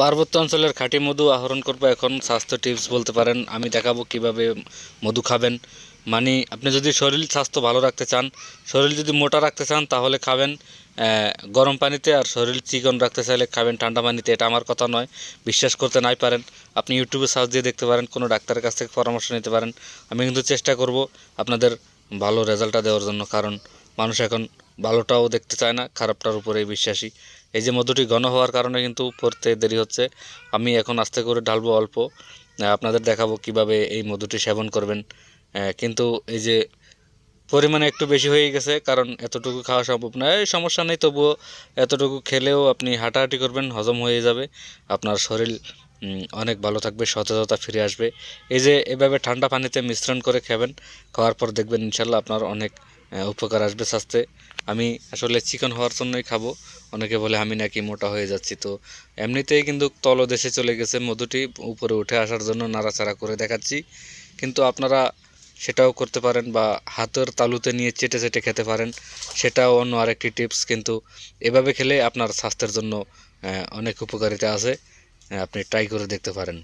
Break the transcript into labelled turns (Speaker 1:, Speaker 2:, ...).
Speaker 1: পার্বত্য অঞ্চলের খাঁটি মধু আহরণ করবো এখন স্বাস্থ্য টিপস বলতে পারেন। আমি দেখাবো কিভাবে মধু খাবেন। মানে আপনি যদি শরীর স্বাস্থ্য ভালো রাখতে চান, শরীর যদি মোটা রাখতে চান তাহলে খাবেন গরম পানিতে, আর শরীর চিকন রাখতে চাইলে খাবেন ঠান্ডা পানিতে। এটা আমার কথা নয়, বিশ্বাস করতে নাই পারেন, আপনি ইউটিউবে সার্চ দিয়ে দেখতে পারেন, কোনো ডাক্তারের কাছ থেকে পরামর্শ নিতে পারেন। আমি কিন্তু চেষ্টা করব আপনাদের ভালো রেজাল্টটা দেওয়ার জন্য, কারণ মানুষ এখন ভালোটাও দেখতে চায় না, খারাপটার উপরেই বিশ্বাসী। এই যে মধুটি ঘন হওয়ার কারণে কিন্তু পড়তে দেরি হচ্ছে। আমি এখন আস্তে করে ঢালবো অল্প, আপনাদের দেখাবো কিভাবে এই মধুটি সেবন করবেন। কিন্তু এই যে পরিমাণে একটু বেশি হয়ে গেছে, কারণ এতটুকু খাওয়া সম্ভব না। এই সমস্যা নেই, তবুও এতটুকু খেলেও আপনি হাঁটাহাঁটি করবেন, হজম হয়ে যাবে, আপনার শরীর অনেক ভালো থাকবে, সতেজতা ফিরে আসবে। এই যে এভাবে ঠান্ডা পানিতে মিশ্রণ করে খাবেন, খাওয়ার পর দেখবেন ইনশাল্লাহ আপনার অনেক উপকার আসবে স্বাস্থ্যে। আমি আসলে চিকন হওয়ার জন্যই খাবো। অনেকে বলে আমি নাকি মোটা হয়ে যাচ্ছি, তো এমনিতেই কিন্তু তলদেশে চলে গেছে মধুটি, উপরে উঠে আসার জন্য নাড়াচাড়া করে দেখাচ্ছি। কিন্তু আপনারা সেটাও করতে পারেন, বা হাতের তালুতে নিয়ে চেটে চেটে খেতে পারেন, সেটাও অন্য আরেকটি টিপস। কিন্তু এভাবে খেলে আপনার স্বাস্থ্যের জন্য অনেক উপকারিতা আছে, আপনি ট্রাই করে দেখতে পারেন।